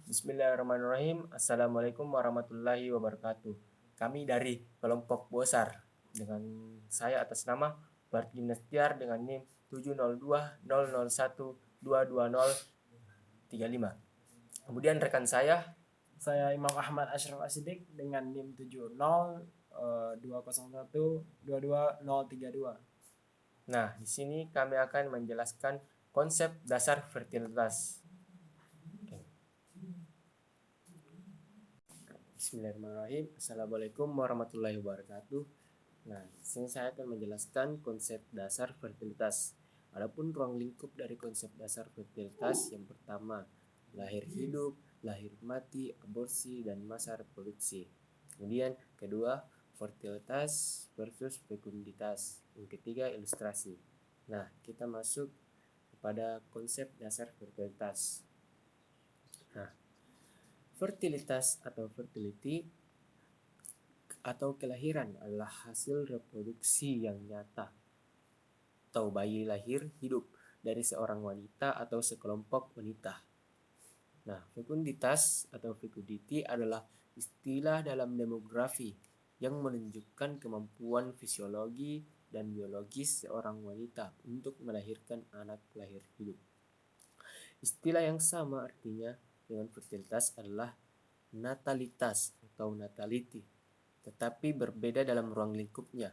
Bismillahirrahmanirrahim. Assalamualaikum warahmatullahi wabarakatuh. Kami dari kelompok Bosar dengan saya atas nama Bardi Nestiar dengan NIM 70200122035. Kemudian rekan saya Imam Ahmad Ashraf Asidik dengan NIM 70 201 22 032. Nah, di sini kami akan menjelaskan konsep dasar fertilitas. Bismillahirrahmanirrahim. Assalamualaikum warahmatullahi wabarakatuh. Nah, di sini saya akan menjelaskan konsep dasar fertilitas. Adapun ruang lingkup dari konsep dasar fertilitas yang pertama, lahir hidup, lahir mati, aborsi, dan masa reproduksi. Kemudian kedua, fertilitas versus fekunditas. Yang ketiga, ilustrasi. Nah, kita masuk kepada konsep dasar fertilitas. Nah, fertilitas atau fertility atau kelahiran adalah hasil reproduksi yang nyata atau bayi lahir hidup dari seorang wanita atau sekelompok wanita. Nah, fekunditas atau fecundity adalah istilah dalam demografi yang menunjukkan kemampuan fisiologi dan biologis seorang wanita untuk melahirkan anak lahir hidup. Istilah yang sama artinya dengan fertilitas adalah natalitas atau natality, tetapi berbeda dalam ruang lingkupnya.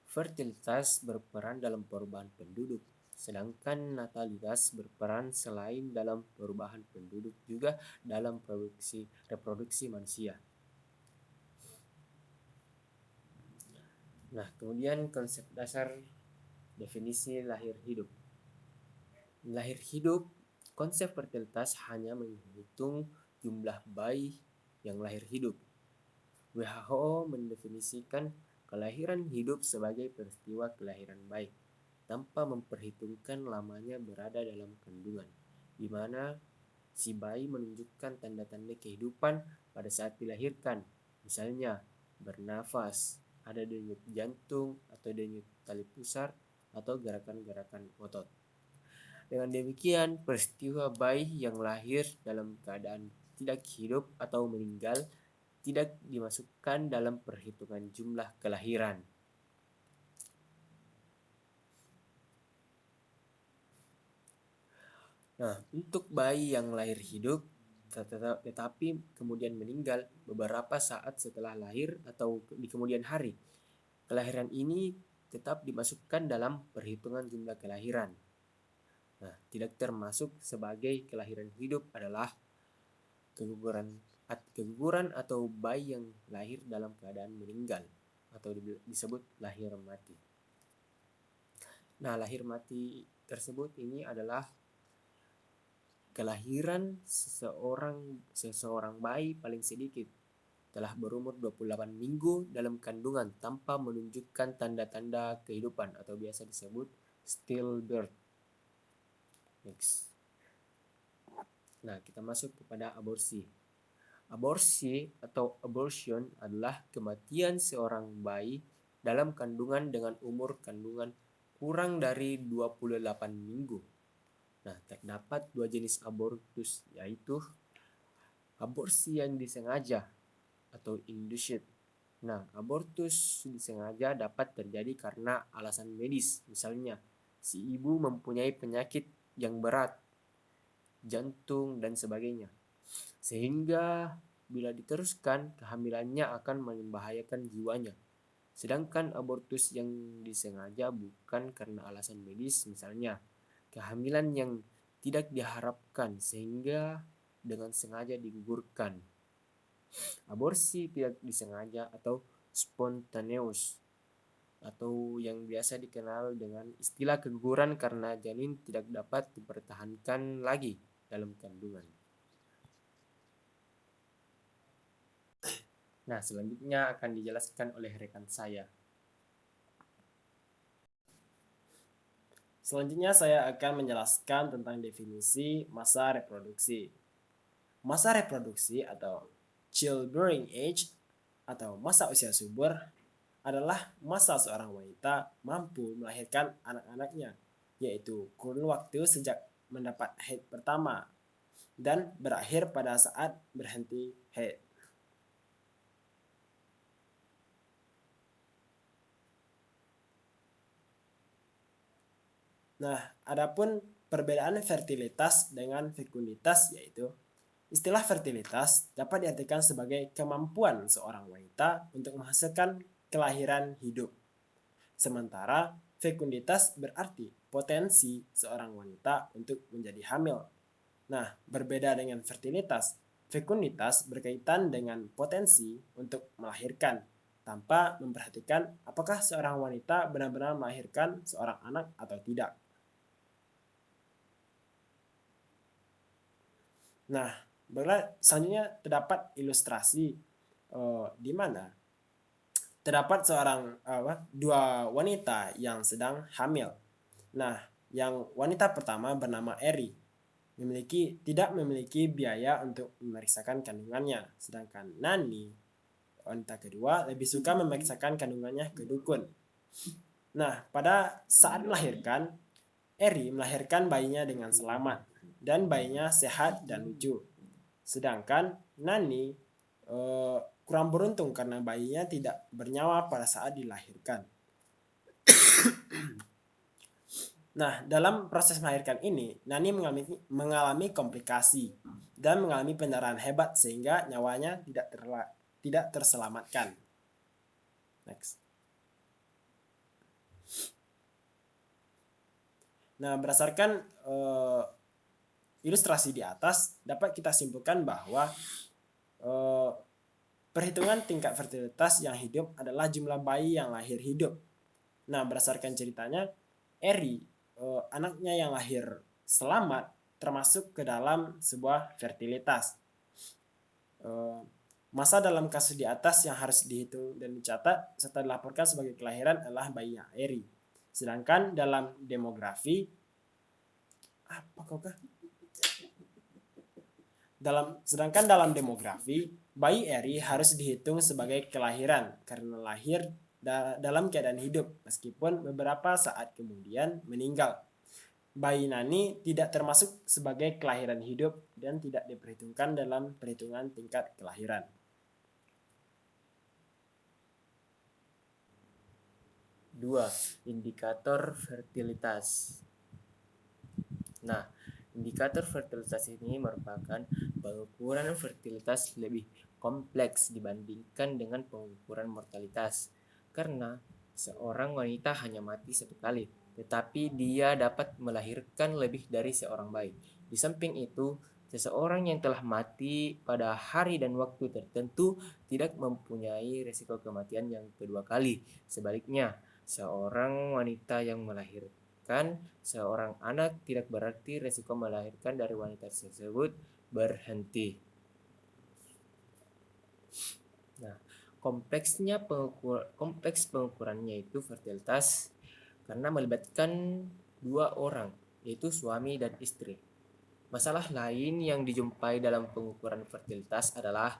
Fertilitas berperan dalam perubahan penduduk, sedangkan natalitas berperan selain dalam perubahan penduduk juga dalam reproduksi manusia. Nah, kemudian konsep dasar definisi lahir hidup. Lahir hidup, konsep fertilitas hanya menghitung jumlah bayi yang lahir hidup. WHO mendefinisikan kelahiran hidup sebagai peristiwa kelahiran bayi tanpa memperhitungkan lamanya berada dalam kandungan, di mana si bayi menunjukkan tanda-tanda kehidupan pada saat dilahirkan, misalnya bernafas, ada denyut jantung atau denyut tali pusar atau gerakan-gerakan otot. Dengan demikian, peristiwa bayi yang lahir dalam keadaan tidak hidup atau meninggal tidak dimasukkan dalam perhitungan jumlah kelahiran. Nah, untuk bayi yang lahir hidup tetapi kemudian meninggal beberapa saat setelah lahir atau di kemudian hari, kelahiran ini tetap dimasukkan dalam perhitungan jumlah kelahiran. Nah, tidak termasuk sebagai kelahiran hidup adalah keguguran atau bayi yang lahir dalam keadaan meninggal atau disebut lahir mati. Nah, lahir mati tersebut ini adalah kelahiran seseorang bayi paling sedikit telah berumur 28 minggu dalam kandungan tanpa menunjukkan tanda-tanda kehidupan atau biasa disebut stillbirth. Next. Nah, kita masuk kepada aborsi. Aborsi atau abortion adalah kematian seorang bayi dalam kandungan dengan umur kandungan kurang dari 28 minggu. Nah, terdapat dua jenis abortus, yaitu aborsi yang disengaja atau induced. Nah, abortus disengaja dapat terjadi karena alasan medis, misalnya si ibu mempunyai penyakit yang berat, jantung dan sebagainya, sehingga bila diteruskan kehamilannya akan membahayakan jiwanya. Sedangkan abortus yang disengaja bukan karena alasan medis, misalnya kehamilan yang tidak diharapkan sehingga dengan sengaja digugurkan. Aborsi tidak disengaja atau spontaneous atau yang biasa dikenal dengan istilah keguguran karena janin tidak dapat dipertahankan lagi dalam kandungan. Nah, selanjutnya akan dijelaskan oleh rekan saya. Selanjutnya saya akan menjelaskan tentang definisi masa reproduksi. Masa reproduksi atau childbearing age atau masa usia subur adalah masa seorang wanita mampu melahirkan anak-anaknya, yaitu kurun waktu sejak mendapat haid pertama dan berakhir pada saat berhenti haid. Nah, adapun perbedaan fertilitas dengan fekunditas yaitu istilah fertilitas dapat diartikan sebagai kemampuan seorang wanita untuk menghasilkan kelahiran hidup. Sementara fekunditas berarti potensi seorang wanita untuk menjadi hamil. Nah, berbeda dengan fertilitas, fekunditas berkaitan dengan potensi untuk melahirkan tanpa memperhatikan apakah seorang wanita benar-benar melahirkan seorang anak atau tidak. Nah, selanjutnya terdapat ilustrasi di mana terdapat dua wanita yang sedang hamil. Nah, yang wanita pertama bernama Eri tidak memiliki biaya untuk memeriksakan kandungannya, sedangkan Nani, wanita kedua, lebih suka memeriksakan kandungannya ke dukun. Nah, pada saat melahirkan, Eri melahirkan bayinya dengan selamat dan bayinya sehat dan lucu. Sedangkan Nani kurang beruntung karena bayinya tidak bernyawa pada saat dilahirkan. Nah, dalam proses melahirkan ini, Nani mengalami komplikasi dan mengalami pendarahan hebat sehingga nyawanya tidak terselamatkan. Next. Nah, berdasarkan ilustrasi di atas, dapat kita simpulkan bahwa perhitungan tingkat fertilitas yang hidup adalah jumlah bayi yang lahir hidup. Nah, berdasarkan ceritanya, Eri, anaknya yang lahir selamat, termasuk ke dalam sebuah fertilitas. Masa dalam kasus di atas yang harus dihitung dan dicatat serta dilaporkan sebagai kelahiran adalah bayinya Eri. Sedangkan dalam demografi, sedangkan dalam demografi, bayi Eri harus dihitung sebagai kelahiran karena lahir dalam keadaan hidup meskipun beberapa saat kemudian meninggal. Bayi Nani tidak termasuk sebagai kelahiran hidup dan tidak diperhitungkan dalam perhitungan tingkat kelahiran. Dua, indikator fertilitas. Nah, indikator fertilitas ini merupakan pengukuran fertilitas lebih kompleks dibandingkan dengan pengukuran mortalitas. Karena seorang wanita hanya mati satu kali, tetapi dia dapat melahirkan lebih dari seorang bayi. Di samping itu, seseorang yang telah mati pada hari dan waktu tertentu tidak mempunyai risiko kematian yang kedua kali. Sebaliknya, seorang wanita yang melahirkan seorang anak tidak berarti risiko melahirkan dari wanita tersebut berhenti. Nah, kompleks pengukurannya itu fertilitas karena melibatkan dua orang, yaitu suami dan istri. Masalah lain yang dijumpai dalam pengukuran fertilitas adalah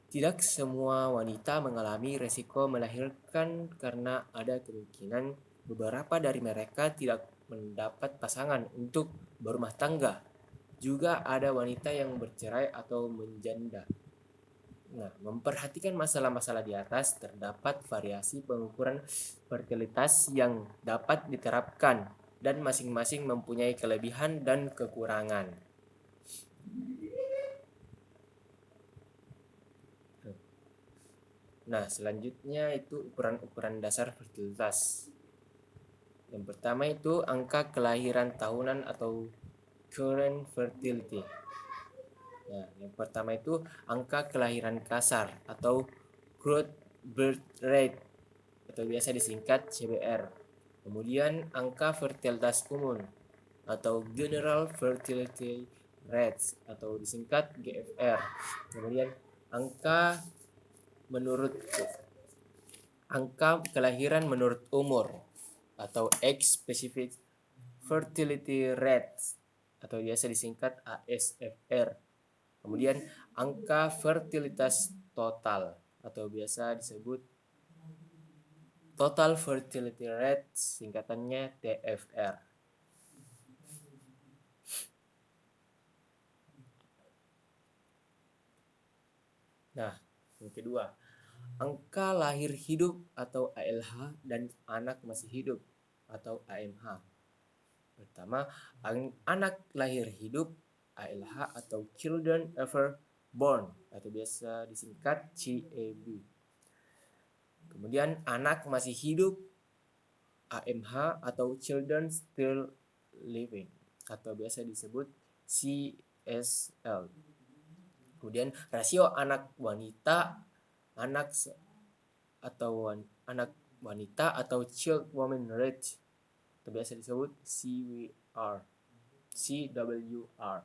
tidak semua wanita mengalami risiko melahirkan karena ada kemungkinan beberapa dari mereka tidak mendapat pasangan untuk berumah tangga. Juga ada wanita yang bercerai atau menjanda. Nah, memperhatikan masalah-masalah di atas, terdapat variasi pengukuran fertilitas yang dapat diterapkan dan masing-masing mempunyai kelebihan dan kekurangan. Nah, selanjutnya itu ukuran-ukuran dasar fertilitas. Yang pertama itu angka kelahiran tahunan atau current fertility. Nah, yang pertama itu angka kelahiran kasar atau growth birth rate atau biasa disingkat CBR. Kemudian angka fertilitas umum atau general fertility rates atau disingkat GFR. Kemudian angka kelahiran menurut umur atau age specific fertility rates atau biasa disingkat ASFR. Kemudian angka fertilitas total atau biasa disebut total fertility rate, singkatannya TFR. Nah, yang kedua, angka lahir hidup atau ALH dan anak masih hidup atau AMH. Pertama, anak lahir hidup ALH atau Children Ever Born atau biasa disingkat CEB. Kemudian anak masih hidup AMH atau Children Still Living atau biasa disebut CSL. Kemudian rasio anak wanita anak atau anak wanita atau child woman rate atau biasa disebut CWR. CWR.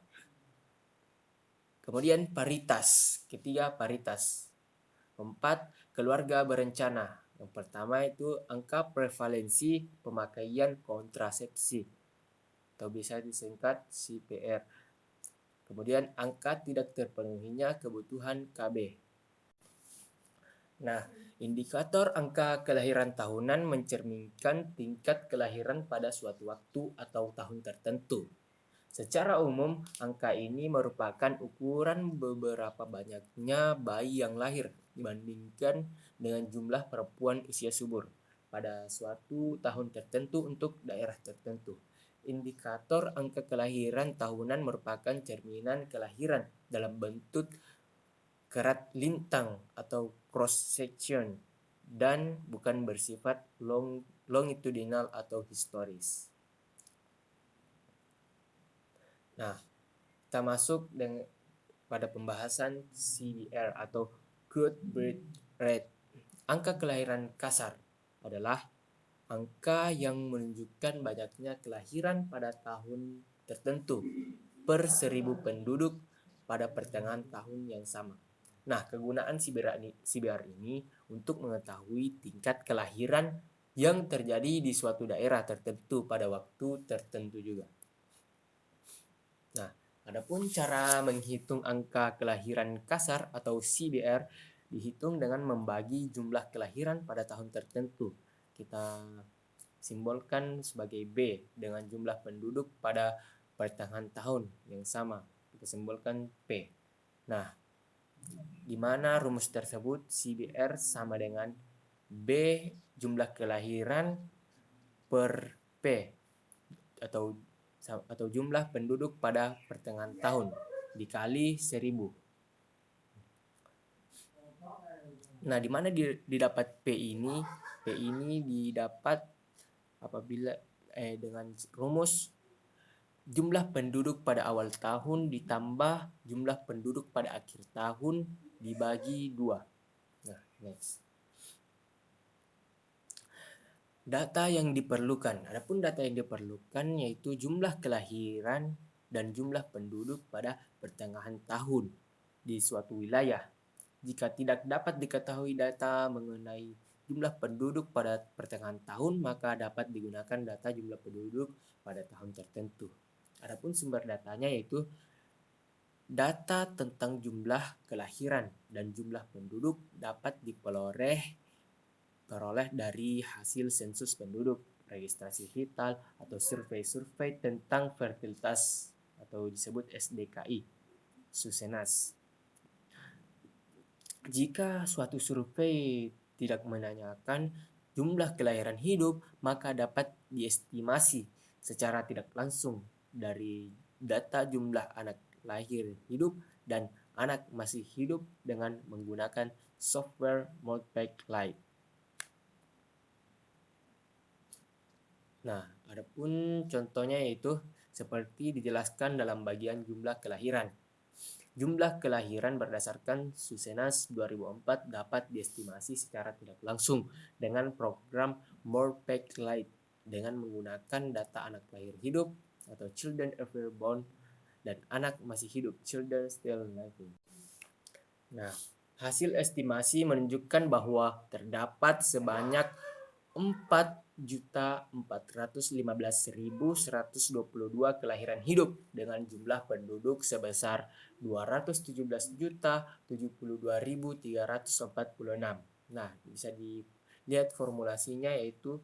Kemudian paritas. Ketiga, paritas. Keempat, keluarga berencana. Yang pertama itu angka prevalensi pemakaian kontrasepsi atau bisa disingkat CPR. Kemudian angka tidak terpenuhinya kebutuhan KB. Nah, indikator angka kelahiran tahunan mencerminkan tingkat kelahiran pada suatu waktu atau tahun tertentu. Secara umum, angka ini merupakan ukuran beberapa banyaknya bayi yang lahir dibandingkan dengan jumlah perempuan usia subur pada suatu tahun tertentu untuk daerah tertentu. Indikator angka kelahiran tahunan merupakan cerminan kelahiran dalam bentuk kerat lintang atau cross section dan bukan bersifat longitudinal atau historis. Nah, kita masuk pada pembahasan CBR atau growth birth rate. Angka kelahiran kasar adalah angka yang menunjukkan banyaknya kelahiran pada tahun tertentu per 1000 penduduk pada pertengahan tahun yang sama. Nah, kegunaan CBR ini untuk mengetahui tingkat kelahiran yang terjadi di suatu daerah tertentu pada waktu tertentu juga. Nah, adapun cara menghitung angka kelahiran kasar atau CBR dihitung dengan membagi jumlah kelahiran pada tahun tertentu. Kita simbolkan sebagai B dengan jumlah penduduk pada pertengahan tahun yang sama. Kita simbolkan P. Nah, di mana rumus tersebut CBR sama dengan B jumlah kelahiran per P atau jumlah penduduk pada pertengahan tahun dikali 1000. Nah, di mana didapat P ini? P ini didapat apabila dengan rumus jumlah penduduk pada awal tahun ditambah jumlah penduduk pada akhir tahun dibagi 2. Nah, next. Data yang diperlukan. Adapun data yang diperlukan yaitu jumlah kelahiran dan jumlah penduduk pada pertengahan tahun di suatu wilayah. Jika tidak dapat diketahui data mengenai jumlah penduduk pada pertengahan tahun, maka dapat digunakan data jumlah penduduk pada tahun tertentu. Adapun sumber datanya yaitu data tentang jumlah kelahiran dan jumlah penduduk dapat diperoleh dari hasil sensus penduduk, registrasi vital atau survei tentang fertilitas atau disebut SDKI, Susenas. Jika suatu survei tidak menanyakan jumlah kelahiran hidup, maka dapat diestimasi secara tidak langsung dari data jumlah anak lahir hidup dan anak masih hidup dengan menggunakan software Multiply. Nah, adapun contohnya yaitu seperti dijelaskan dalam bagian jumlah kelahiran. Jumlah kelahiran berdasarkan Susenas 2004 dapat diestimasi secara tidak langsung dengan program Multiply dengan menggunakan data anak lahir hidup atau Children Ever Born dan anak masih hidup Children Still Living. Nah, hasil estimasi menunjukkan bahwa terdapat sebanyak 4.415.122 kelahiran hidup dengan jumlah penduduk sebesar 217.072.346. Nah, bisa dilihat formulasinya yaitu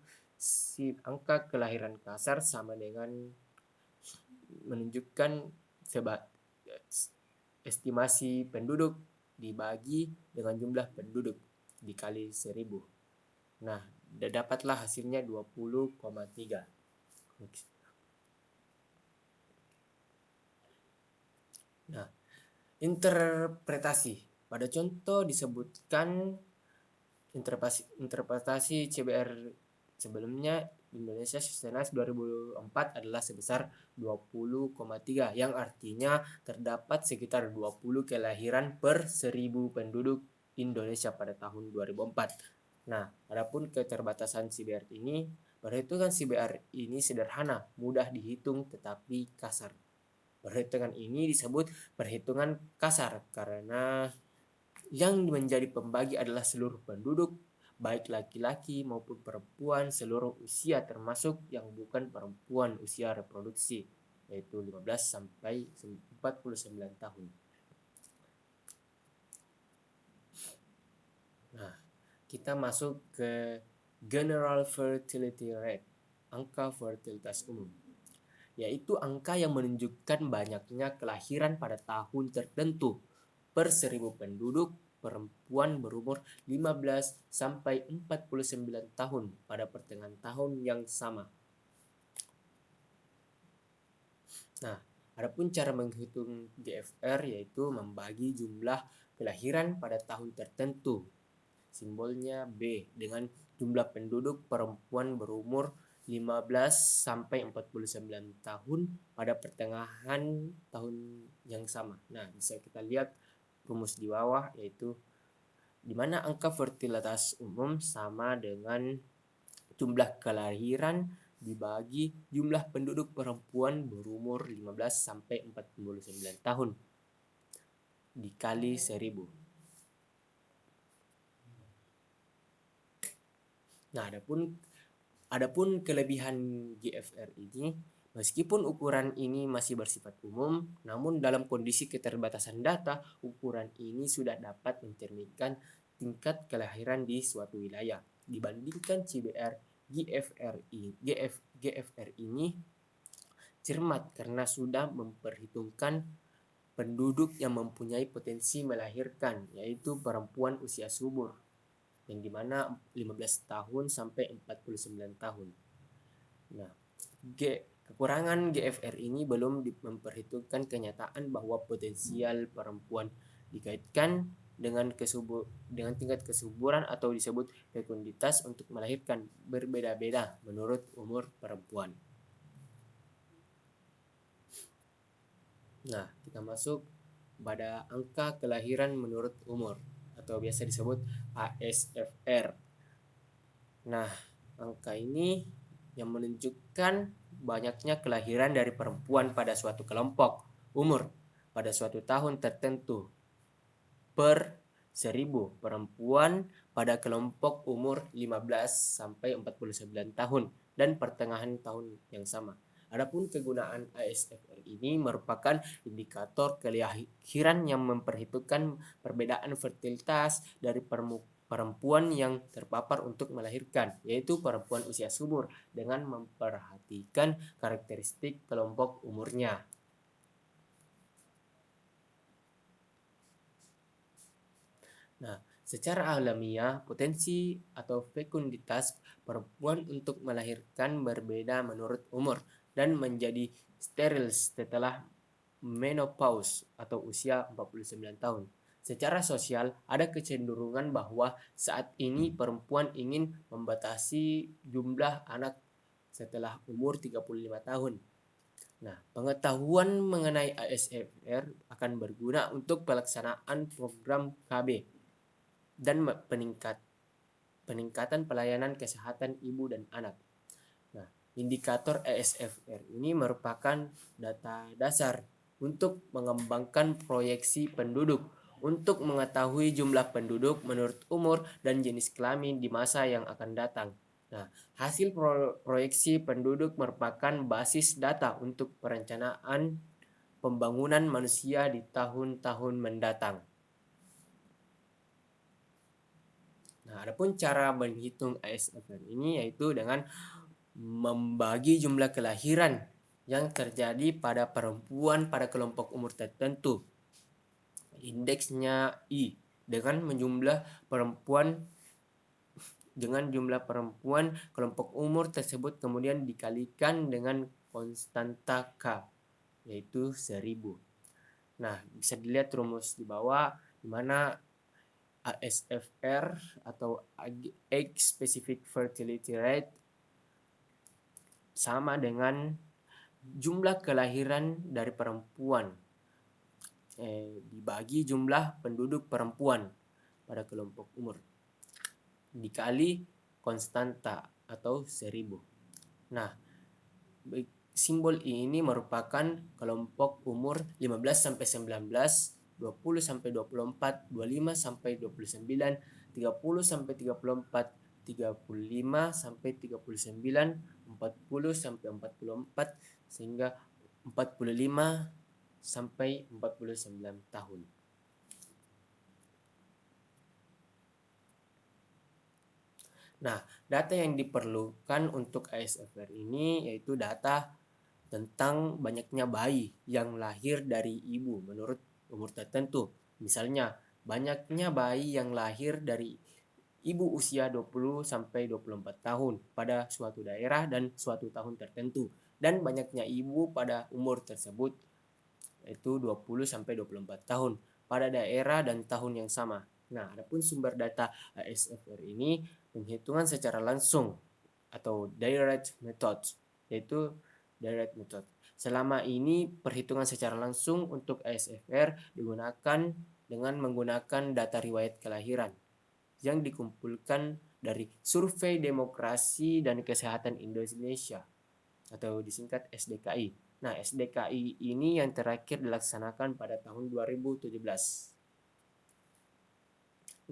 angka kelahiran kasar sama dengan menunjukkan estimasi penduduk dibagi dengan jumlah penduduk dikali 1000. Nah, dapatlah hasilnya 20,3. Nah, interpretasi. Pada contoh disebutkan interpretasi CBR sebelumnya Indonesia Census 2004 adalah sebesar 20,3 yang artinya terdapat sekitar 20 kelahiran per 1000 penduduk Indonesia pada tahun 2004. Nah, adapun keterbatasan CBR ini, perhitungan CBR ini sederhana, mudah dihitung tetapi kasar. Perhitungan ini disebut perhitungan kasar karena yang menjadi pembagi adalah seluruh penduduk, baik laki-laki maupun perempuan seluruh usia termasuk yang bukan perempuan usia reproduksi, yaitu 15 sampai 49 tahun. Nah, kita masuk ke General Fertility Rate, angka fertilitas umum, yaitu angka yang menunjukkan banyaknya kelahiran pada tahun tertentu per 1000 penduduk perempuan berumur 15 sampai 49 tahun pada pertengahan tahun yang sama. Nah, adapun cara menghitung GFR yaitu membagi jumlah kelahiran pada tahun tertentu. Simbolnya B dengan jumlah penduduk perempuan berumur 15 sampai 49 tahun pada pertengahan tahun yang sama. Nah, bisa kita lihat rumus di bawah yaitu di mana angka fertilitas umum sama dengan jumlah kelahiran dibagi jumlah penduduk perempuan berumur 15 sampai 49 tahun dikali 1000. Nah, adapun kelebihan GFR ini, meskipun ukuran ini masih bersifat umum, namun dalam kondisi keterbatasan data, ukuran ini sudah dapat mencerminkan tingkat kelahiran di suatu wilayah. Dibandingkan CBR, GFR ini cermat karena sudah memperhitungkan penduduk yang mempunyai potensi melahirkan, yaitu perempuan usia subur, yang dimana 15 tahun sampai 49 tahun. Nah, kekurangan GFR ini belum memperhitungkan kenyataan bahwa potensial perempuan dikaitkan dengan tingkat kesuburan atau disebut fekunditas untuk melahirkan berbeda-beda menurut umur perempuan. Nah, kita masuk pada angka kelahiran menurut umur atau biasa disebut ASFR. Nah, angka ini yang menunjukkan banyaknya kelahiran dari perempuan pada suatu kelompok umur pada suatu tahun tertentu per 1000 perempuan pada kelompok umur 15 sampai 49 tahun dan pertengahan tahun yang sama. Adapun kegunaan ASFR ini merupakan indikator kelahiran yang memperhitungkan perbedaan fertilitas dari perempuan yang terpapar untuk melahirkan, yaitu perempuan usia subur, dengan memperhatikan karakteristik kelompok umurnya. Nah, secara alamiah, potensi atau fekunditas perempuan untuk melahirkan berbeda menurut umur dan menjadi steril setelah menopause atau usia 49 tahun. Secara sosial, ada kecenderungan bahwa saat ini perempuan ingin membatasi jumlah anak setelah umur 35 tahun. Nah, pengetahuan mengenai ASFR akan berguna untuk pelaksanaan program KB dan peningkatan pelayanan kesehatan ibu dan anak. Nah, indikator ASFR ini merupakan data dasar untuk mengembangkan proyeksi penduduk untuk mengetahui jumlah penduduk menurut umur dan jenis kelamin di masa yang akan datang. Nah, hasil proyeksi penduduk merupakan basis data untuk perencanaan pembangunan manusia di tahun-tahun mendatang. Nah, adapun cara menghitung ASFR ini yaitu dengan membagi jumlah kelahiran yang terjadi pada perempuan pada kelompok umur tertentu, Indeksnya I dengan jumlah perempuan kelompok umur tersebut kemudian dikalikan dengan konstanta K, yaitu 1000. Nah, bisa dilihat rumus di bawah di mana ASFR atau Age Specific Fertility Rate sama dengan jumlah kelahiran dari perempuan dibagi jumlah penduduk perempuan pada kelompok umur dikali konstanta atau 1000. Nah, simbol ini merupakan kelompok umur 15 sampai 19, 20 sampai 24, 25 sampai 29, 30 sampai 34, 35 sampai 39, 40 sampai 44 sehingga 45 sampai 49 tahun. Nah, data yang diperlukan untuk ASFR ini yaitu data tentang banyaknya bayi yang lahir dari ibu menurut umur tertentu. Misalnya, banyaknya bayi yang lahir dari ibu usia 20 sampai 24 tahun pada suatu daerah dan suatu tahun tertentu, dan banyaknya ibu pada umur tersebut yaitu 20 sampai 24 tahun pada daerah dan tahun yang sama. Nah, adapun sumber data ASFR ini penghitungan secara langsung atau direct method, yaitu direct method. Selama ini perhitungan secara langsung untuk ASFR digunakan dengan menggunakan data riwayat kelahiran yang dikumpulkan dari Survei Demokrasi dan Kesehatan Indonesia atau disingkat SDKI. Nah, SDKI ini yang terakhir dilaksanakan pada tahun 2017.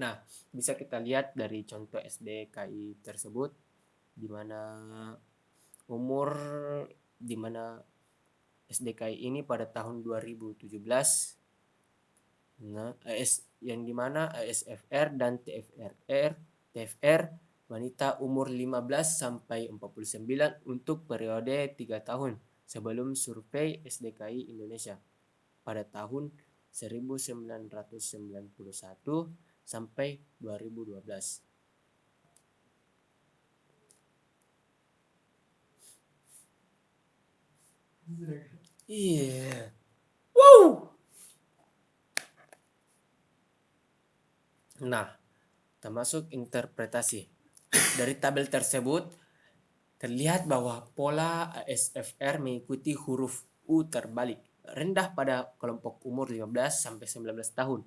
Nah, bisa kita lihat dari contoh SDKI tersebut di mana SDKI ini pada tahun 2017. Nah, yang dimana ASFR dan TFR wanita umur 15 sampai 49 untuk periode 3 tahun sebelum survei SDKI Indonesia pada tahun 1991 sampai 2012. Iya. Wow. Nah, termasuk interpretasi. Dari tabel tersebut terlihat bahwa pola ASFR mengikuti huruf U terbalik, rendah pada kelompok umur 15 sampai 19 tahun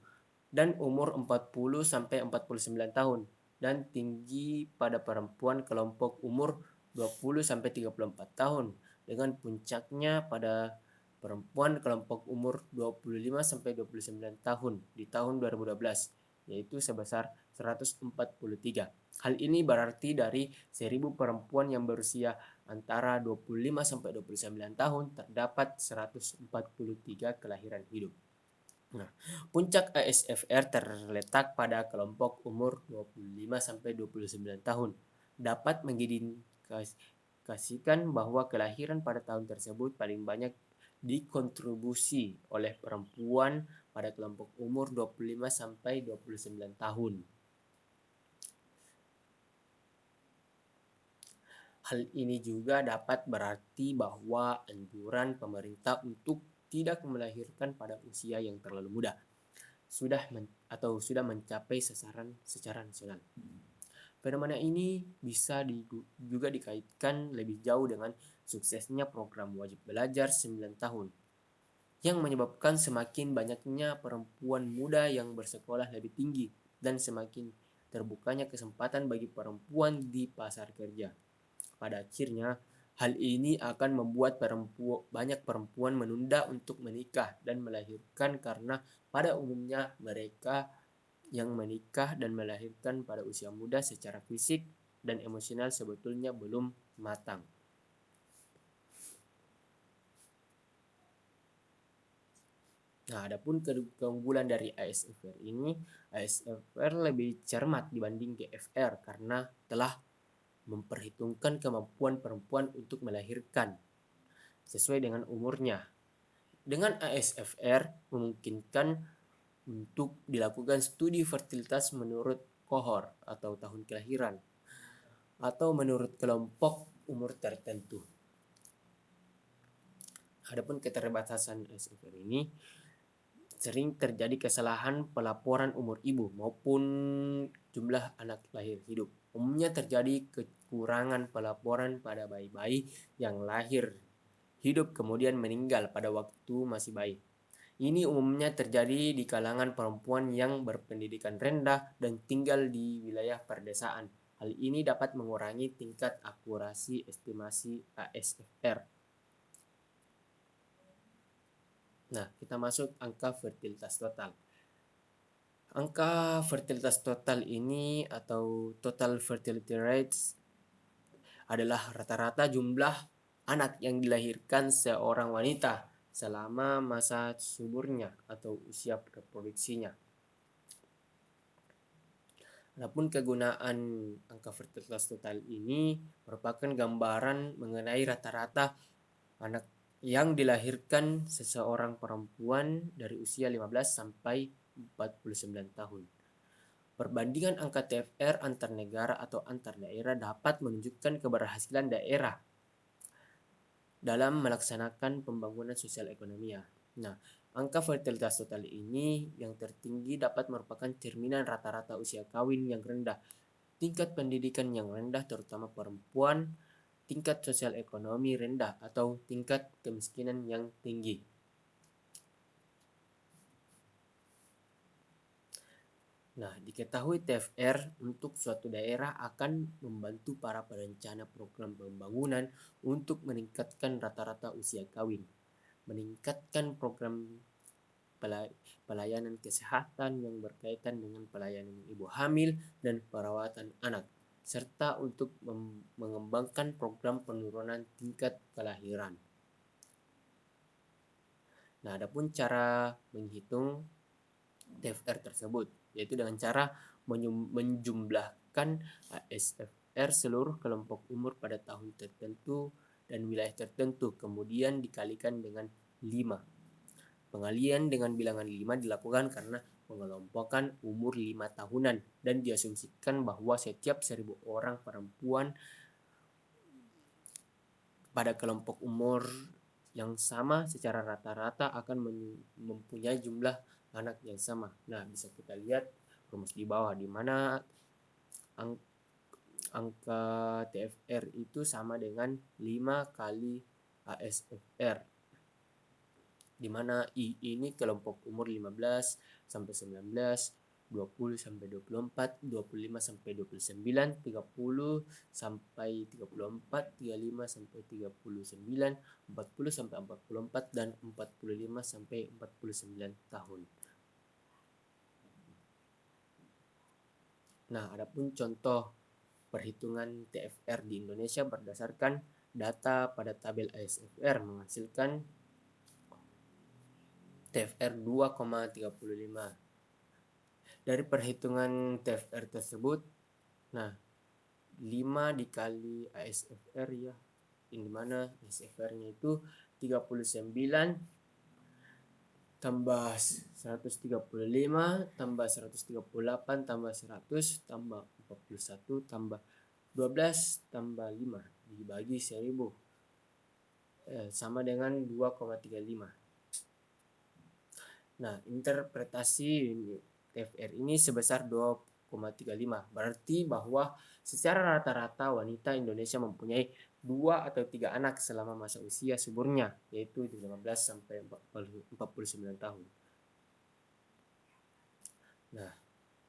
dan umur 40 sampai 49 tahun dan tinggi pada perempuan kelompok umur 20 sampai 34 tahun dengan puncaknya pada perempuan kelompok umur 25 sampai 29 tahun di tahun 2012 yaitu sebesar 143. Hal ini berarti dari 1000 perempuan yang berusia antara 25 sampai 29 tahun terdapat 143 kelahiran hidup. Nah, puncak ASFR terletak pada kelompok umur 25 sampai 29 tahun. Dapat mengindikasikan bahwa kelahiran pada tahun tersebut paling banyak dikontribusi oleh perempuan pada kelompok umur 25 sampai 29 tahun. Hal ini juga dapat berarti bahwa anjuran pemerintah untuk tidak melahirkan pada usia yang terlalu muda sudah mencapai sasaran secara nasional. Fenomena ini bisa juga dikaitkan lebih jauh dengan suksesnya program wajib belajar 9 tahun yang menyebabkan semakin banyaknya perempuan muda yang bersekolah lebih tinggi dan semakin terbukanya kesempatan bagi perempuan di pasar kerja. Pada akhirnya, hal ini akan membuat banyak perempuan menunda untuk menikah dan melahirkan karena pada umumnya mereka yang menikah dan melahirkan pada usia muda secara fisik dan emosional sebetulnya belum matang. Nah, adapun keunggulan dari ASFR ini, ASFR lebih cermat dibanding GFR karena telah memperhitungkan kemampuan perempuan untuk melahirkan sesuai dengan umurnya. Dengan ASFR memungkinkan untuk dilakukan studi fertilitas menurut kohor atau tahun kelahiran atau menurut kelompok umur tertentu. Adapun keterbatasan SFR ini sering terjadi kesalahan pelaporan umur ibu maupun jumlah anak lahir hidup. Umumnya terjadi kekurangan pelaporan pada bayi-bayi yang lahir hidup kemudian meninggal pada waktu masih bayi. Ini umumnya terjadi di kalangan perempuan yang berpendidikan rendah dan tinggal di wilayah perdesaan. Hal ini dapat mengurangi tingkat akurasi estimasi ASFR. Nah, kita masuk angka fertilitas total. Angka fertilitas total ini atau total fertility rates adalah rata-rata jumlah anak yang dilahirkan seorang wanita selama masa suburnya atau usia reproduksinya. Adapun kegunaan angka fertilitas total ini merupakan gambaran mengenai rata-rata anak yang dilahirkan seseorang perempuan dari usia 15 sampai 49 tahun. Perbandingan angka TFR antar negara atau antar daerah dapat menunjukkan keberhasilan daerah dalam melaksanakan pembangunan sosial ekonominya. Nah, angka fertilitas total ini yang tertinggi dapat merupakan cerminan rata-rata usia kawin yang rendah, tingkat pendidikan yang rendah terutama perempuan, tingkat sosial ekonomi rendah atau tingkat kemiskinan yang tinggi. Nah, diketahui TFR untuk suatu daerah akan membantu para perencana program pembangunan untuk meningkatkan rata-rata usia kawin, meningkatkan program pelayanan kesehatan yang berkaitan dengan pelayanan ibu hamil dan perawatan anak, serta untuk mengembangkan program penurunan tingkat kelahiran. Nah, adapun cara menghitung TFR tersebut yaitu dengan cara menjumlahkan ASFR seluruh kelompok umur pada tahun tertentu dan wilayah tertentu kemudian dikalikan dengan 5. Pengalian dengan bilangan 5 dilakukan karena pengelompokan umur 5 tahunan dan diasumsikan bahwa setiap 1000 orang perempuan pada kelompok umur yang sama secara rata-rata akan mempunyai jumlah anak yang sama. Nah, bisa kita lihat rumus di bawah di mana angka TFR itu sama dengan 5 kali ASFR. Di mana I ini kelompok umur 15 sampai 19, 20 sampai 24, 25 sampai 29, 30 sampai 34, 35 sampai 39, 40 sampai 44 dan 45 sampai 49 tahun. Nah, adapun contoh perhitungan TFR di Indonesia berdasarkan data pada tabel ASFR menghasilkan TFR 2,35. Dari perhitungan TFR tersebut, nah 5 dikali ASFR ya, di mana ASFR-nya itu 39 tambah 135 tambah 138 tambah 100 tambah 41 tambah 12 tambah 5 dibagi 1000 sama dengan 2,35. Nah, interpretasi TFR ini sebesar 2,35 berarti bahwa secara rata-rata wanita Indonesia mempunyai 2 atau 3 anak selama masa usia suburnya, yaitu 15 sampai 49 tahun. Nah,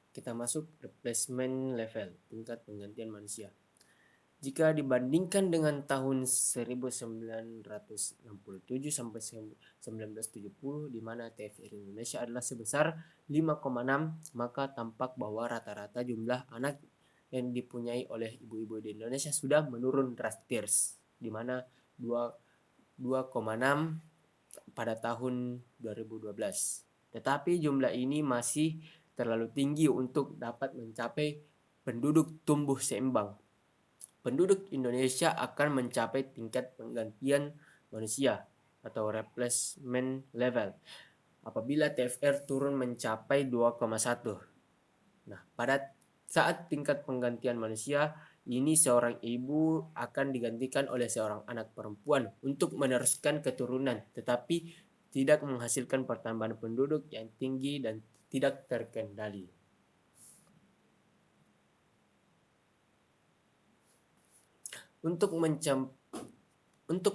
kita masuk replacement level, tingkat penggantian manusia. Jika dibandingkan dengan tahun 1967 sampai 1970 di mana TFR Indonesia adalah sebesar 5,6, maka tampak bahwa rata-rata jumlah anak yang dipunyai oleh ibu-ibu di Indonesia sudah menurun drastis, di mana 2,6 pada tahun 2012. Tetapi jumlah ini masih terlalu tinggi untuk dapat mencapai penduduk tumbuh seimbang. Penduduk Indonesia akan mencapai tingkat penggantian manusia atau replacement level apabila TFR turun mencapai 2,1. Nah, pada saat tingkat penggantian manusia, ini seorang ibu akan digantikan oleh seorang anak perempuan untuk meneruskan keturunan, tetapi tidak menghasilkan pertambahan penduduk yang tinggi dan tidak terkendali. Untuk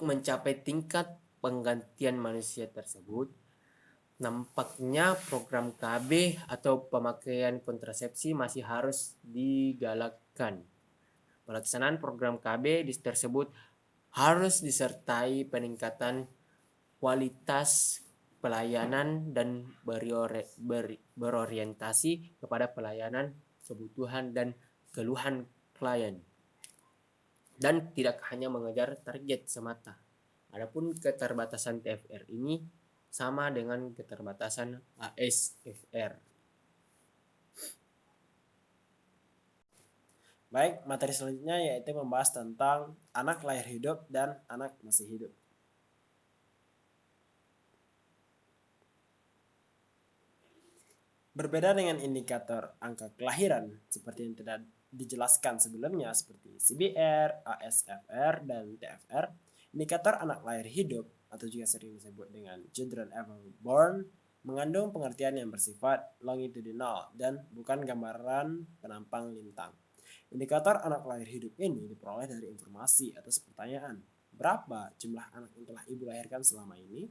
mencapai tingkat penggantian manusia tersebut, nampaknya program KB atau pemakaian kontrasepsi masih harus digalakkan. Pelaksanaan program KB tersebut harus disertai peningkatan kualitas pelayanan dan berorientasi kepada pelayanan kebutuhan dan keluhan klien, dan tidak hanya mengejar target semata. Adapun keterbatasan TFR ini sama dengan keterbatasan ASFR. Baik, materi selanjutnya yaitu membahas tentang anak lahir hidup dan anak masih hidup. Berbeda dengan indikator angka kelahiran seperti yang tidak dijelaskan sebelumnya seperti CBR, ASFR, dan TFR, indikator anak lahir hidup atau juga sering disebut dengan children ever born mengandung pengertian yang bersifat longitudinal dan bukan gambaran penampang lintang. Indikator anak lahir hidup ini diperoleh dari informasi atas pertanyaan, berapa jumlah anak yang telah ibu lahirkan selama ini?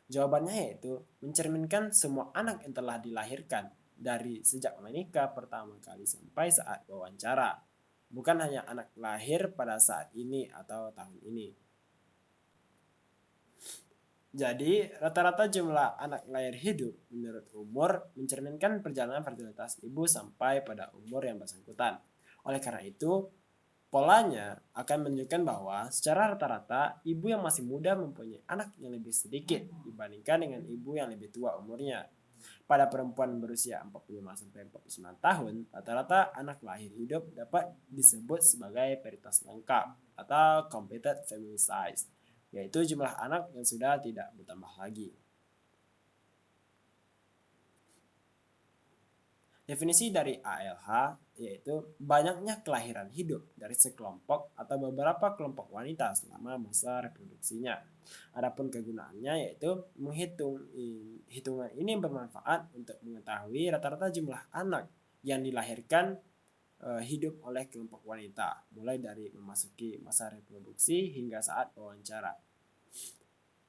Jawabannya yaitu mencerminkan semua anak yang telah dilahirkan dari sejak menikah pertama kali sampai saat wawancara, bukan hanya anak lahir pada saat ini atau tahun ini. Jadi, rata-rata jumlah anak lahir hidup menurut umur mencerminkan perjalanan fertilitas ibu sampai pada umur yang bersangkutan. Oleh karena itu, polanya akan menunjukkan bahwa secara rata-rata ibu yang masih muda mempunyai anak yang lebih sedikit dibandingkan dengan ibu yang lebih tua umurnya. Pada perempuan berusia 45-49 tahun, rata-rata anak lahir hidup dapat disebut sebagai paritas lengkap atau completed family size, yaitu jumlah anak yang sudah tidak bertambah lagi. Definisi dari ALH yaitu banyaknya kelahiran hidup dari sekelompok atau beberapa kelompok wanita selama masa reproduksinya. Adapun kegunaannya yaitu hitungan ini bermanfaat untuk mengetahui rata-rata jumlah anak yang dilahirkan hidup oleh kelompok wanita, mulai dari memasuki masa reproduksi hingga saat wawancara.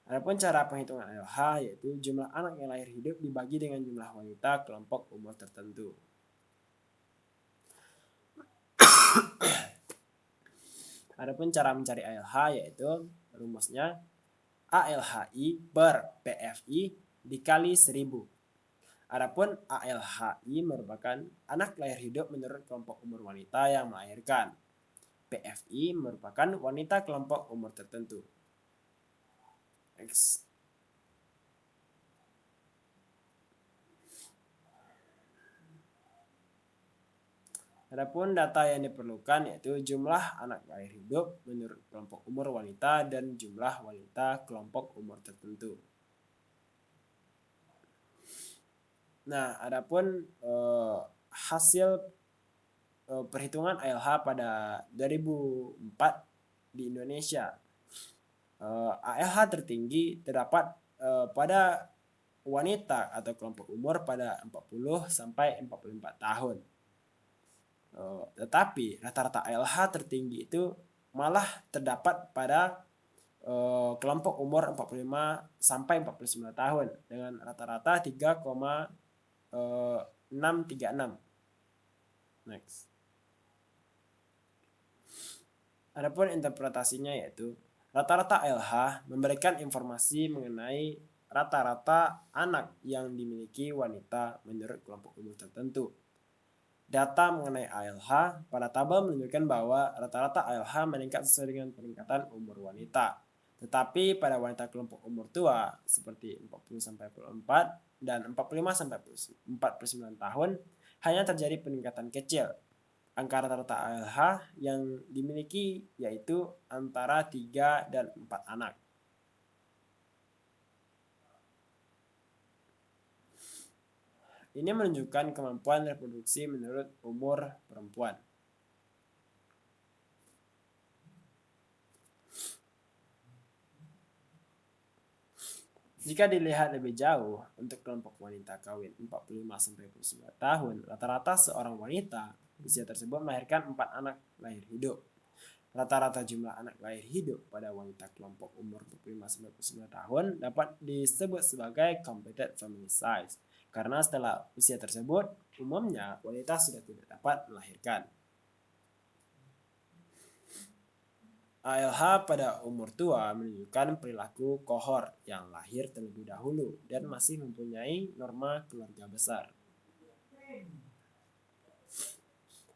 Adapun cara penghitungan ALH yaitu jumlah anak yang lahir hidup dibagi dengan jumlah wanita kelompok umur tertentu. Adapun cara mencari ALH yaitu rumusnya ALHI per PFI dikali 1000. Adapun ALHI merupakan anak lahir hidup menurut kelompok umur wanita yang melahirkan. PFI merupakan wanita kelompok umur tertentu. X. Adapun data yang diperlukan yaitu jumlah anak lahir hidup menurut kelompok umur wanita dan jumlah wanita kelompok umur tertentu. Nah, adapun hasil perhitungan ALH pada 2004 di Indonesia. ALH tertinggi terdapat pada wanita atau kelompok umur pada 40 sampai 44 tahun. Tetapi rata-rata ALH tertinggi itu malah terdapat pada kelompok umur 45 sampai 49 tahun dengan rata-rata 3,636. Next. Adapun interpretasinya yaitu rata-rata ALH memberikan informasi mengenai rata-rata anak yang dimiliki wanita menurut kelompok umur tertentu. Data mengenai ALH pada tabel menunjukkan bahwa rata-rata ALH meningkat sesuai dengan peningkatan umur wanita. Tetapi pada wanita kelompok umur tua seperti 40-44 dan 45-49 tahun hanya terjadi peningkatan kecil. Angka rata-rata ALH yang dimiliki yaitu antara 3 dan 4 anak. Ini menunjukkan kemampuan reproduksi menurut umur perempuan. Jika dilihat lebih jauh, untuk kelompok wanita kawin 45-49 tahun, rata-rata seorang wanita usia tersebut melahirkan 4 anak lahir hidup. Rata-rata jumlah anak lahir hidup pada wanita kelompok umur 45-49 tahun dapat disebut sebagai completed family size, karena setelah usia tersebut, umumnya wanita sudah tidak dapat melahirkan. ALH pada umur tua menunjukkan perilaku kohort yang lahir terlebih dahulu dan masih mempunyai norma keluarga besar.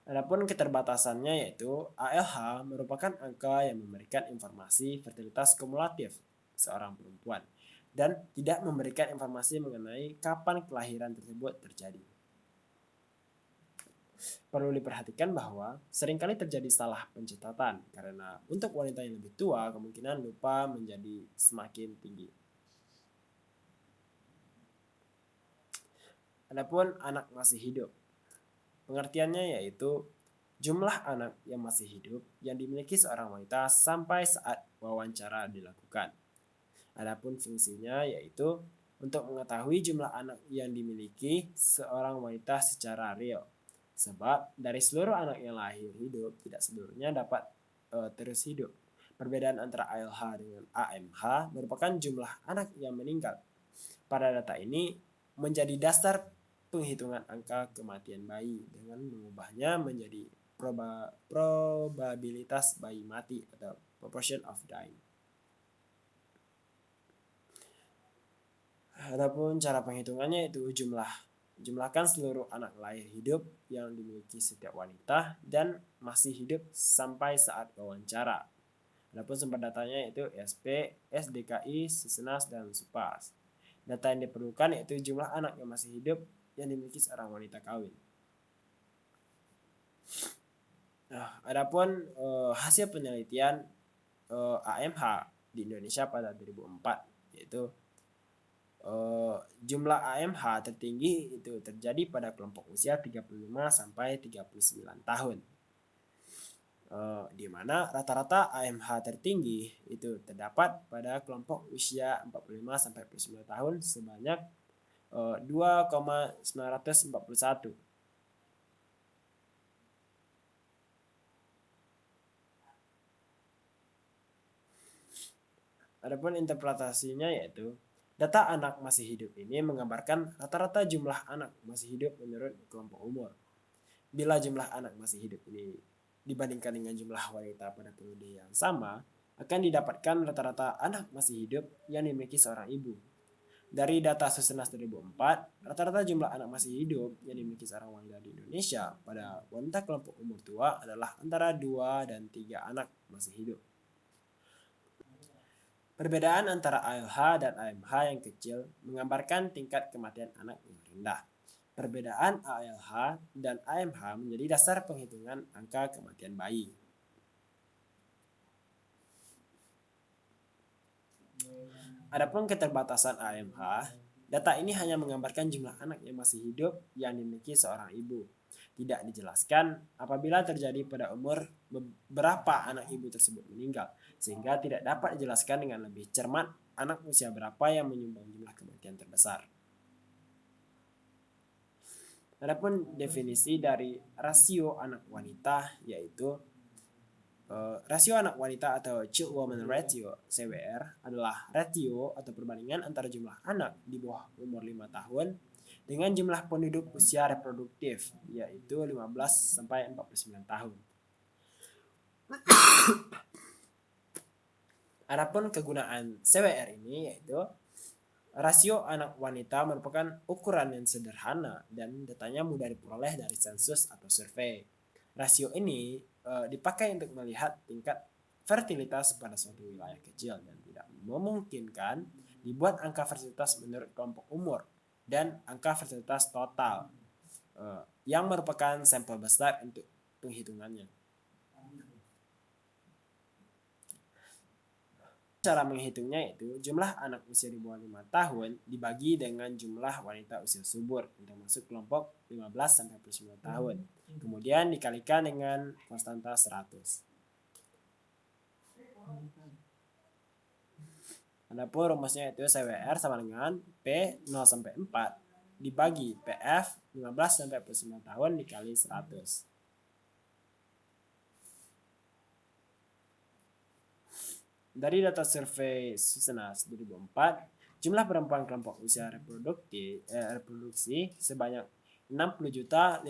Adapun keterbatasannya yaitu ALH merupakan angka yang memberikan informasi fertilitas kumulatif seorang perempuan dan tidak memberikan informasi mengenai kapan kelahiran tersebut terjadi. Perlu diperhatikan bahwa seringkali terjadi salah pencatatan karena untuk wanita yang lebih tua kemungkinan lupa menjadi semakin tinggi. Adapun anak masih hidup. Pengertiannya yaitu jumlah anak yang masih hidup yang dimiliki seorang wanita sampai saat wawancara dilakukan. Adapun fungsinya yaitu untuk mengetahui jumlah anak yang dimiliki seorang wanita secara real. Sebab dari seluruh anak yang lahir hidup tidak seluruhnya dapat terus hidup. Perbedaan antara ALH dengan AMH merupakan jumlah anak yang meninggal. Pada data ini menjadi dasar penghitungan angka kematian bayi dengan mengubahnya menjadi probabilitas bayi mati atau proportion of dying. Adapun cara penghitungannya itu jumlahkan seluruh anak lahir hidup yang dimiliki setiap wanita dan masih hidup sampai saat wawancara. Adapun sumber datanya yaitu SP, SDKI, Susenas, dan Supas. Data yang diperlukan yaitu jumlah anak yang masih hidup yang dimiliki seorang wanita kawin. Nah, adapun hasil penelitian AMH di Indonesia pada 2004 yaitu jumlah AMH tertinggi itu terjadi pada kelompok usia 35 sampai 39 tahun. Di mana rata-rata AMH tertinggi itu terdapat pada kelompok usia 45 sampai 49 tahun sebanyak 2,941. Adapun interpretasinya yaitu data anak masih hidup ini menggambarkan rata-rata jumlah anak masih hidup menurut kelompok umur. Bila jumlah anak masih hidup ini dibandingkan dengan jumlah wanita pada periode yang sama, akan didapatkan rata-rata anak masih hidup yang dimiliki seorang ibu. Dari data Susenas 2004, rata-rata jumlah anak masih hidup yang dimiliki seorang wanita di Indonesia pada wanita kelompok umur tua adalah antara 2 dan 3 anak masih hidup. Perbedaan antara ALH dan AMH yang kecil menggambarkan tingkat kematian anak yang rendah. Perbedaan ALH dan AMH menjadi dasar penghitungan angka kematian bayi. Adapun keterbatasan AMH, data ini hanya menggambarkan jumlah anak yang masih hidup yang dimiliki seorang ibu. Tidak dijelaskan apabila terjadi pada umur berapa anak ibu tersebut meninggal, sehingga tidak dapat dijelaskan dengan lebih cermat anak usia berapa yang menyumbang jumlah kematian terbesar. Adapun definisi dari rasio anak wanita yaitu rasio anak wanita atau child woman ratio (CWR) adalah rasio atau perbandingan antara jumlah anak di bawah umur 5 tahun dengan jumlah penduduk usia reproduktif yaitu 15 sampai 49 tahun. Adapun kegunaan CWR ini yaitu rasio anak wanita merupakan ukuran yang sederhana dan datanya mudah diperoleh dari sensus atau survei. Rasio ini dipakai untuk melihat tingkat fertilitas pada suatu wilayah kecil dan tidak memungkinkan dibuat angka fertilitas menurut kelompok umur dan angka fertilitas total yang merupakan sampel besar untuk penghitungannya. Cara menghitungnya itu jumlah anak usia di bawah 5 tahun dibagi dengan jumlah wanita usia subur untuk masuk kelompok 15-49 tahun. Kemudian dikalikan dengan konstanta 100. Adapun rumusnya itu CWR sama dengan P 0 sampai 4 dibagi PF 15-49 tahun dikali 100. Dari data survei Susenas 2004, jumlah perempuan kelompok usia reproduksi sebanyak 60.555.467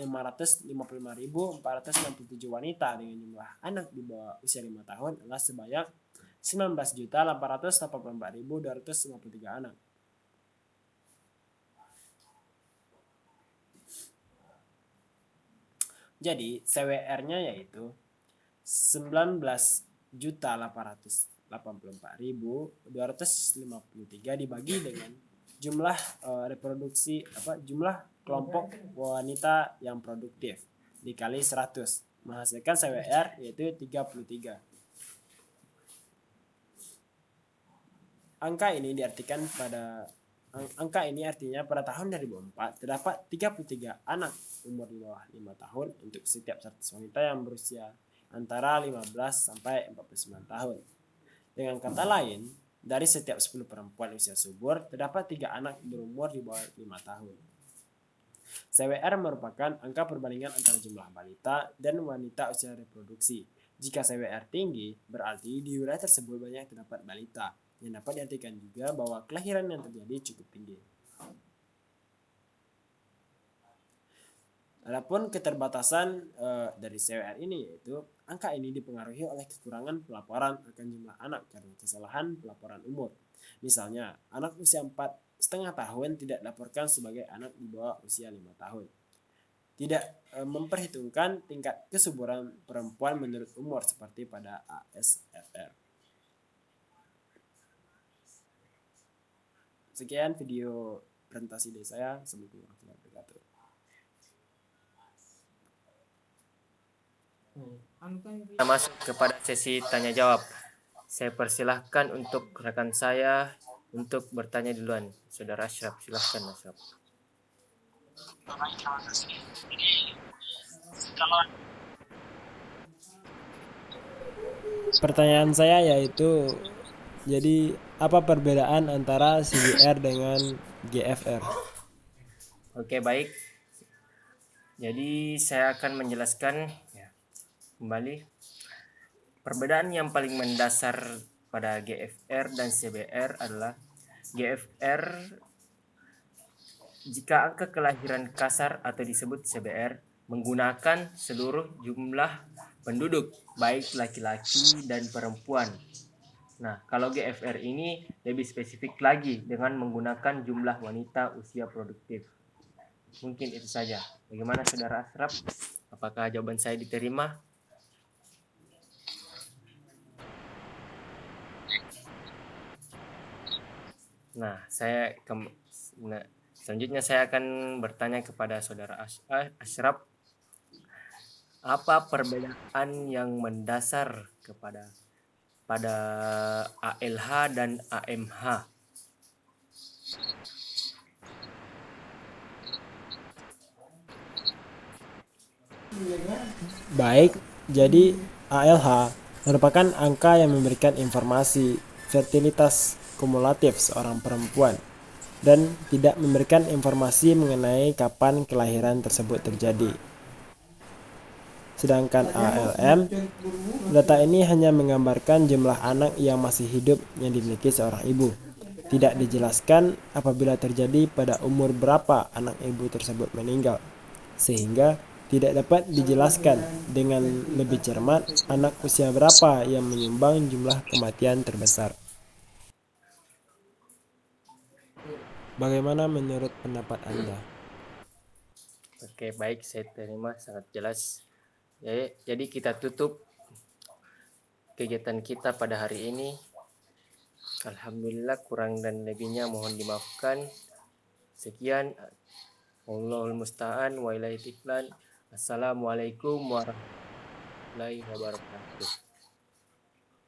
wanita dengan jumlah anak di bawah usia 5 tahun adalah sebanyak 19.884.253 anak. Jadi CWR-nya yaitu 19.884.253 dibagi dengan jumlah jumlah kelompok wanita yang produktif dikali 100 menghasilkan CWR yaitu 33. Angka ini artinya pada tahun 2004 terdapat 33 anak umur di bawah 5 tahun untuk setiap 100 wanita yang berusia antara 15 sampai 49 tahun. Dengan kata lain, dari setiap 10 perempuan usia subur terdapat 3 anak berumur di bawah 5 tahun. CWR merupakan angka perbandingan antara jumlah balita dan wanita usia reproduksi. Jika CWR tinggi, berarti di wilayah tersebut banyak terdapat balita, yang dapat diartikan juga bahwa kelahiran yang terjadi cukup tinggi. Adapun keterbatasan dari CWR ini yaitu angka ini dipengaruhi oleh kekurangan pelaporan akan jumlah anak karena kesalahan pelaporan umur. Misalnya, anak usia 4,5 tahun tidak dilaporkan sebagai anak di bawah usia 5 tahun. Tidak memperhitungkan tingkat kesuburan perempuan menurut umur seperti pada ASFR. Sekian video presentasi dari saya. Assalamualaikum warahmatullahi wabarakatuh. Kita masuk kepada sesi tanya jawab. Saya persilahkan untuk rekan saya untuk bertanya duluan. Saudara Ashraf, silahkan Ashraf. Pertanyaan saya yaitu, jadi apa perbedaan antara CWR dengan GFR? Oke, baik. Jadi saya akan menjelaskan kembali perbedaan yang paling mendasar pada GFR dan CBR adalah GFR jika angka kelahiran kasar atau disebut CBR menggunakan seluruh jumlah penduduk baik laki-laki dan perempuan. Nah, kalau GFR ini lebih spesifik lagi dengan menggunakan jumlah wanita usia produktif. Mungkin itu saja. Bagaimana Saudara Ashraf? Apakah jawaban saya diterima? Nah, selanjutnya saya akan bertanya kepada Saudara Ashraf. Apa perbedaan yang mendasar pada ALH dan AMH? Baik, jadi ALH merupakan angka yang memberikan informasi fertilitas kumulatif seorang perempuan dan tidak memberikan informasi mengenai kapan kelahiran tersebut terjadi. Sedangkan ALM, data ini hanya menggambarkan jumlah anak yang masih hidup yang dimiliki seorang ibu. Tidak dijelaskan apabila terjadi pada umur berapa anak ibu tersebut meninggal, sehingga tidak dapat dijelaskan dengan lebih cermat anak usia berapa yang menyumbang jumlah kematian terbesar. Bagaimana menurut pendapat Anda? Oke, baik, saya terima, sangat jelas. Jadi kita tutup kegiatan kita pada hari ini. Alhamdulillah, kurang dan lebihnya mohon dimaafkan. Sekian. Wallahul musta'an wa ilaihi tiklan. Assalamualaikum warahmatullahi wabarakatuh.